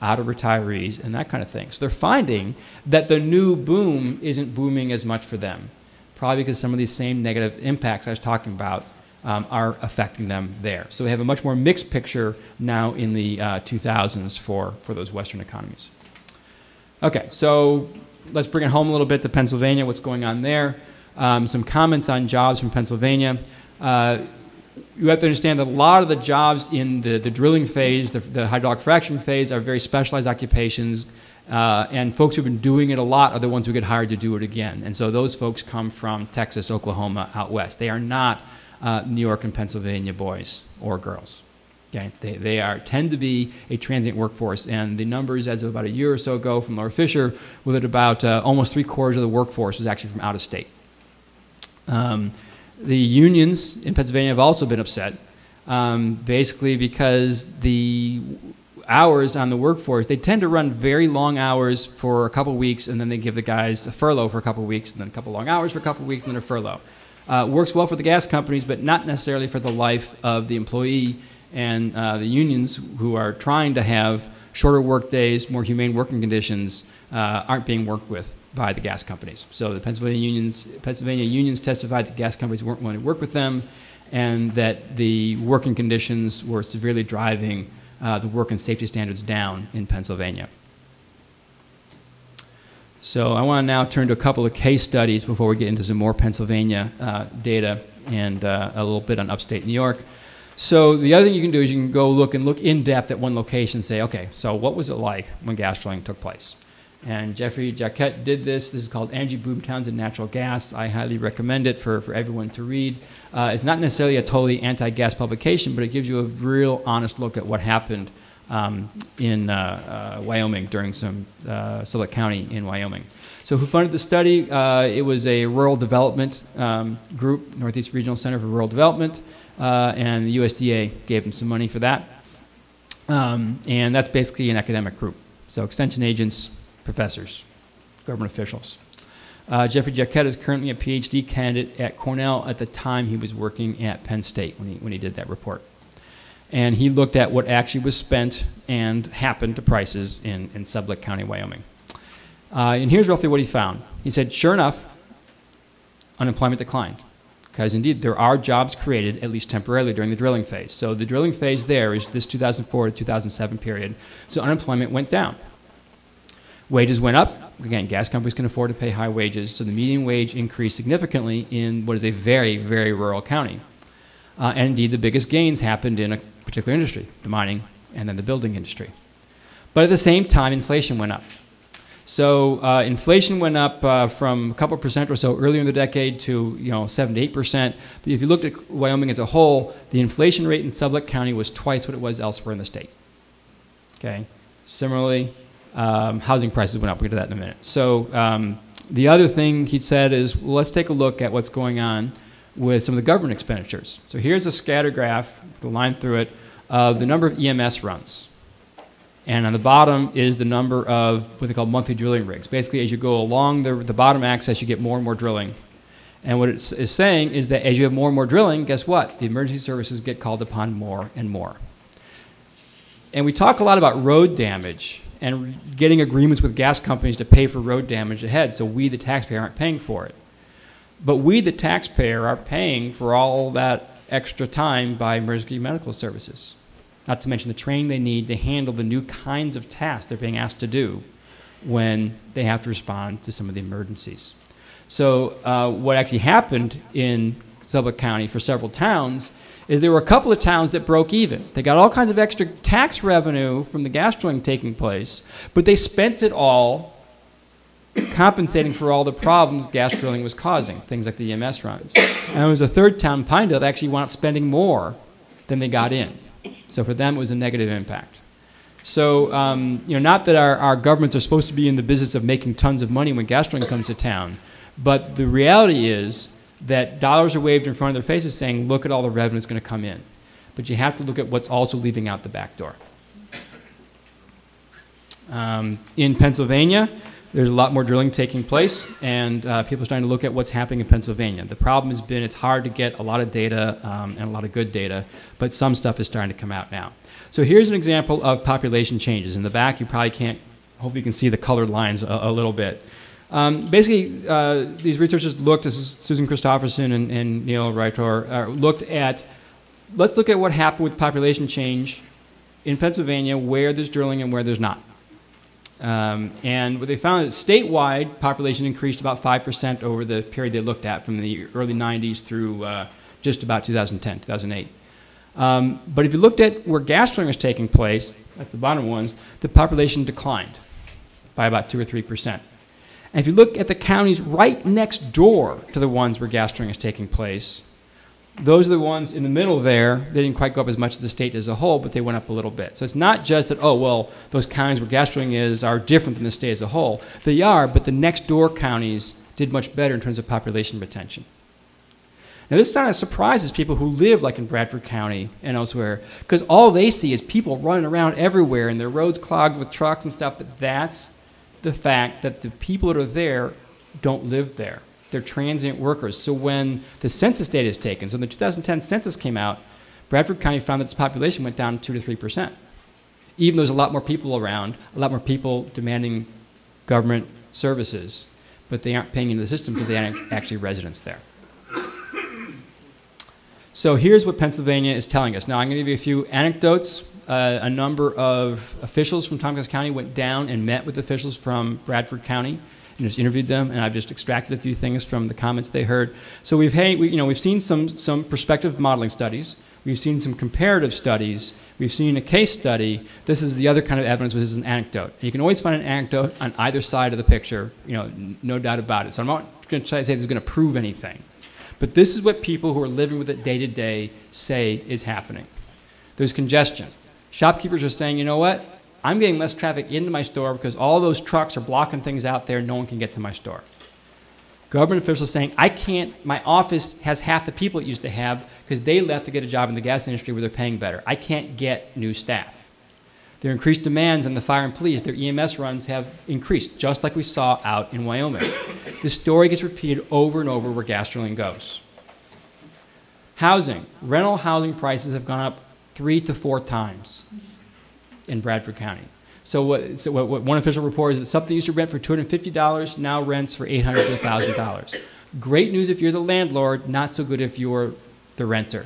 out of retirees, and that kind of thing. So they're finding that the new boom isn't booming as much for them, probably because some of these same negative impacts I was talking about are affecting them there. So we have a much more mixed picture now in the 2000s for those Western economies. Okay, so let's bring it home a little bit to Pennsylvania, what's going on there. Some comments on jobs from Pennsylvania. You have to understand that a lot of the jobs in the drilling phase, the hydraulic fracturing phase, are very specialized occupations, and folks who've been doing it a lot are the ones who get hired to do it again. And so those folks come from Texas, Oklahoma, out west. They are not New York and Pennsylvania boys or girls. Okay? They tend to be a transient workforce, and the numbers as of about a year or so ago from Laura Fisher were that about almost 3/4 of the workforce was actually from out of state. The unions in Pennsylvania have also been upset. basically because the hours on the workforce, they tend to run very long hours for a couple weeks, and then they give the guys a furlough for a couple weeks, and then a couple long hours for a couple weeks, and then a furlough. Works well for the gas companies, but not necessarily for the life of the employee, and the unions who are trying to have shorter work days, more humane working conditions, aren't being worked with by the gas companies. So the Pennsylvania unions testified that gas companies weren't willing to work with them, and that the working conditions were severely driving the work and safety standards down in Pennsylvania. So I want to now turn to a couple of case studies before we get into some more Pennsylvania data and a little bit on upstate New York. So the other thing you can do is you can go look in depth at one location and say, okay, so what was it like when gas drilling took place? And Jeffrey Jacquet did this. This is called Energy Boomtowns and Natural Gas. I highly recommend it for everyone to read. It's not necessarily a totally anti-gas publication, but it gives you a real honest look at what happened in Wyoming during some Sublette County in Wyoming. So who funded the study? It was a rural development group, Northeast Regional Center for Rural Development, and the USDA gave them some money for that. And that's basically an academic group. So extension agents, professors, government officials. Jeffrey Jacquet is currently a PhD candidate at Cornell at the time he was working at Penn State when he did that report. And he looked at what actually was spent and happened to prices in Sublette County, Wyoming. And here's roughly what he found. He said, sure enough, unemployment declined. Because indeed, there are jobs created, at least temporarily, during the drilling phase. So the drilling phase there is this 2004 to 2007 period. So unemployment went down. Wages went up. Again, gas companies can afford to pay high wages, so the median wage increased significantly in what is a very, very rural county. And indeed, the biggest gains happened in a particular industry, the mining and then the building industry. But at the same time, inflation went up. So inflation went up from a couple percent or so earlier in the decade to 7 to 8%. But if you looked at Wyoming as a whole, the inflation rate in Sublette County was twice what it was elsewhere in the state. Okay. Similarly, housing prices went up. We'll get to that in a minute. So the other thing he said is, well, let's take a look at what's going on with some of the government expenditures. So here's a scatter graph, the line through it, of the number of EMS runs. And on the bottom is the number of what they call monthly drilling rigs. Basically, as you go along the bottom axis, you get more and more drilling. And what it is saying is that as you have more and more drilling, guess what? The emergency services get called upon more and more. And we talk a lot about road damage and getting agreements with gas companies to pay for road damage ahead, so we, the taxpayer, aren't paying for it. But we, the taxpayer, are paying for all that extra time by emergency medical services. Not to mention the training they need to handle the new kinds of tasks they're being asked to do when they have to respond to some of the emergencies. So what actually happened in Sublette County for several towns is there were a couple of towns that broke even. They got all kinds of extra tax revenue from the gas drilling taking place, but they spent it all compensating for all the problems gas drilling was causing, things like the EMS runs. And there was a third town, Pinedale, that actually wound up spending more than they got in. So for them, it was a negative impact. So, not that our governments are supposed to be in the business of making tons of money when gas drilling comes to town, but the reality is that dollars are waved in front of their faces saying, look at all the revenue that's going to come in. But you have to look at what's also leaving out the back door. In Pennsylvania, there's a lot more drilling taking place, and people are starting to look at what's happening in Pennsylvania. The problem has been it's hard to get a lot of data and a lot of good data, but some stuff is starting to come out now. So here's an example of population changes. In the back, you probably can't, hopefully you can see the colored lines a little bit. Basically, these researchers looked, this is Susan Christopherson and Neil Reitor, looked at, let's look at what happened with population change in Pennsylvania, where there's drilling and where there's not. And what they found is statewide population increased about 5% over the period they looked at from the early 90s through just about 2010, 2008. But if you looked at where gas drilling was taking place, that's the bottom ones, the population declined by about 2 or 3%. And if you look at the counties right next door to the ones where gas drilling is taking place, those are the ones in the middle there. They didn't quite go up as much as the state as a whole, but they went up a little bit. So it's not just that, oh, well, those counties where gas drilling is are different than the state as a whole. They are, but the next door counties did much better in terms of population retention. Now, this kind of surprises people who live like in Bradford County and elsewhere, because all they see is people running around everywhere and their roads clogged with trucks and stuff, but that's the fact that the people that are there don't live there. They're transient workers. So when the census data is taken, so when the 2010 census came out, Bradford County found that its population went down 2 to 3%. Even though there's a lot more people around, a lot more people demanding government services, but they aren't paying into the system because they aren't actually residents there. So here's what Pennsylvania is telling us. Now I'm going to give you a few anecdotes. A number of officials from Tompkins County went down and met with officials from Bradford County and just interviewed them, and I've just extracted a few things from the comments they heard. So we've seen some prospective modeling studies. We've seen some comparative studies. We've seen a case study. This is the other kind of evidence, which is an anecdote. And you can always find an anecdote on either side of the picture, no doubt about it. So I'm not going to try to say this is going to prove anything. But this is what people who are living with it day to day say is happening. There's congestion. Shopkeepers are saying, you know what? I'm getting less traffic into my store because all those trucks are blocking things out there. No one can get to my store. Government officials saying, my office has half the people it used to have because they left to get a job in the gas industry where they're paying better. I can't get new staff. There are increased demands on the fire and police. Their EMS runs have increased, just like we saw out in Wyoming. This story gets repeated over and over where gas drilling goes. Housing. Rental housing prices have gone up 3 to 4 times in Bradford County. So what one official report is that something used to rent for $250 now rents for $800 to $1,000. Great news if you're the landlord, not so good if you're the renter.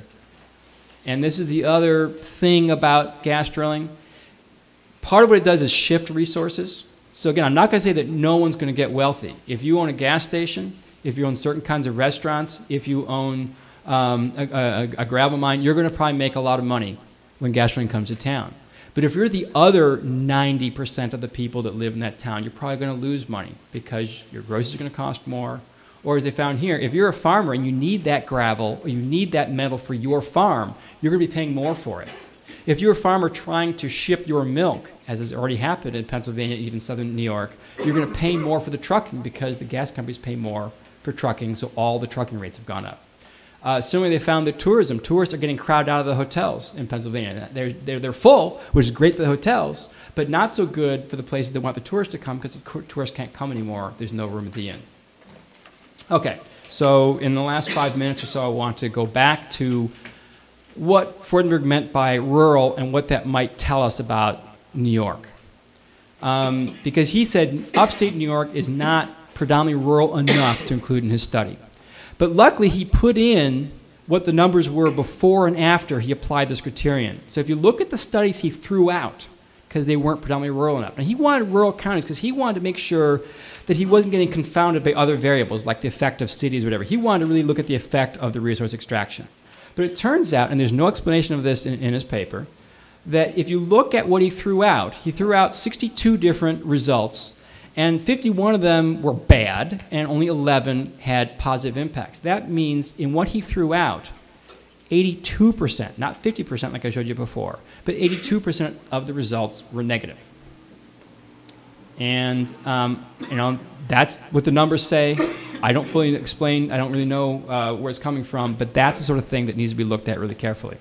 And this is the other thing about gas drilling. Part of what it does is shift resources. So again, I'm not going to say that no one's going to get wealthy. If you own a gas station, if you own certain kinds of restaurants, if you own a gravel mine, you're going to probably make a lot of money when gas drilling comes to town. But if you're the other 90% of the people that live in that town, you're probably going to lose money because your groceries are going to cost more. Or as they found here, if you're a farmer and you need that gravel or you need that metal for your farm, you're going to be paying more for it. If you're a farmer trying to ship your milk, as has already happened in Pennsylvania, even southern New York, you're going to pay more for the trucking because the gas companies pay more for trucking, so all the trucking rates have gone up. Similarly, they found that tourists are getting crowded out of the hotels in Pennsylvania. They're full, which is great for the hotels, but not so good for the places that want the tourists to come because the tourists can't come anymore. There's no room at the inn. Okay, so in the last 5 minutes or so, I want to go back to what Fortenberg meant by rural and what that might tell us about New York. Because he said upstate New York is not predominantly rural enough to include in his study. But luckily, he put in what the numbers were before and after he applied this criterion. So if you look at the studies he threw out, because they weren't predominantly rural enough. And he wanted rural counties because he wanted to make sure that he wasn't getting confounded by other variables, like the effect of cities or whatever. He wanted to really look at the effect of the resource extraction. But it turns out, and there's no explanation of this in his paper, that if you look at what he threw out 62 different results, and 51 of them were bad, and only 11 had positive impacts. That means in what he threw out, 82%, not 50% like I showed you before, but 82% of the results were negative. And that's what the numbers say. I don't fully explain, I don't really know where it's coming from, but that's the sort of thing that needs to be looked at really carefully.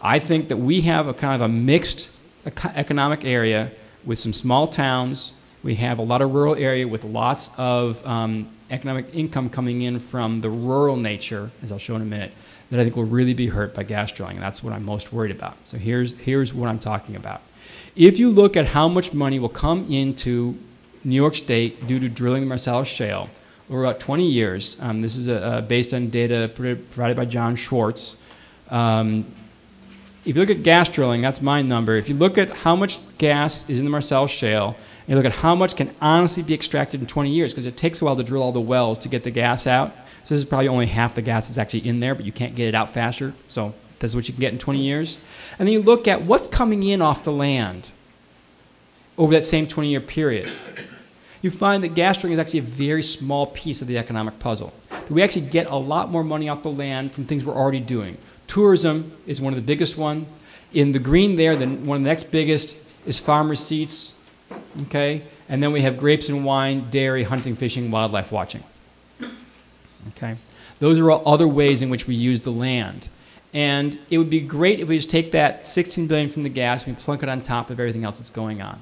I think that we have a kind of a mixed economic area with some small towns. We have a lot of rural area with lots of economic income coming in from the rural nature, as I'll show in a minute, that I think will really be hurt by gas drilling, and that's what I'm most worried about. So here's what I'm talking about. If you look at how much money will come into New York State due to drilling the Marcellus Shale over about 20 years, this is based on data provided by John Schwartz. If you look at gas drilling, that's my number. If you look at how much gas is in the Marcellus Shale, and you look at how much can honestly be extracted in 20 years, because it takes a while to drill all the wells to get the gas out. So this is probably only half the gas that's actually in there, but you can't get it out faster. So this is what you can get in 20 years. And then you look at what's coming in off the land over that same 20-year period. You find that gas drilling is actually a very small piece of the economic puzzle. We actually get a lot more money off the land from things we're already doing. Tourism is one of the biggest ones. In the green there, one of the next biggest is farm receipts, okay? And then we have grapes and wine, dairy, hunting, fishing, wildlife watching, okay? Those are all other ways in which we use the land. And it would be great if we just take that $16 billion from the gas and we plunk it on top of everything else that's going on.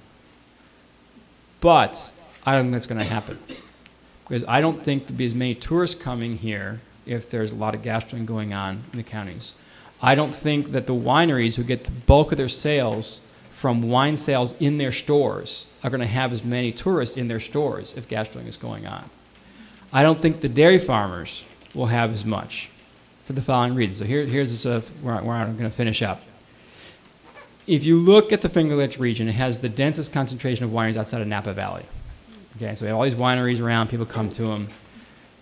But I don't think that's going to happen. Because I don't think there'll be as many tourists coming here if there's a lot of gas drilling going on in the counties. I don't think that the wineries who get the bulk of their sales from wine sales in their stores are going to have as many tourists in their stores if gas drilling is going on. I don't think the dairy farmers will have as much for the following reasons. So here's where I'm going to finish up. If you look at the Finger Lakes region, it has the densest concentration of wineries outside of Napa Valley. Okay, so we have all these wineries around, people come to them.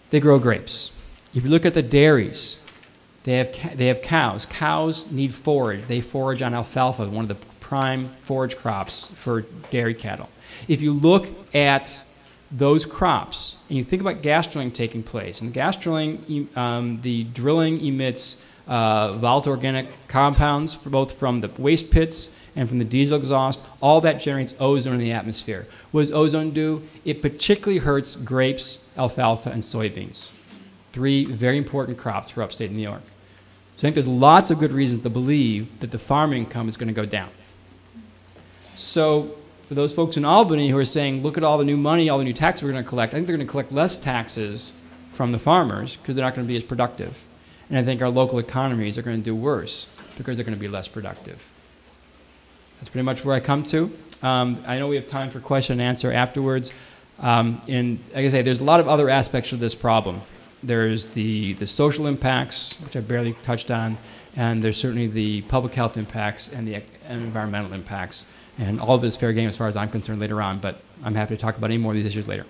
They grow grapes. If you look at the dairies, they have cows. Cows need forage. They forage on alfalfa, one of the prime forage crops for dairy cattle. If you look at those crops, and you think about gas drilling taking place, and the gas drilling, the drilling emits volatile organic compounds, both from the waste pits and from the diesel exhaust. All that generates ozone in the atmosphere. What does ozone do? It particularly hurts grapes, alfalfa, and soybeans. 3 very important crops for upstate New York. So I think there's lots of good reasons to believe that the farm income is going to go down. So for those folks in Albany who are saying, look at all the new money, all the new taxes we're going to collect, I think they're going to collect less taxes from the farmers because they're not going to be as productive. And I think our local economies are going to do worse because they're going to be less productive. That's pretty much where I come to. I know we have time for question and answer afterwards. And like I say, there's a lot of other aspects of this problem. There's the social impacts, which I barely touched on, and there's certainly the public health impacts and the environmental impacts. And all of it is fair game as far as I'm concerned later on, but I'm happy to talk about any more of these issues later.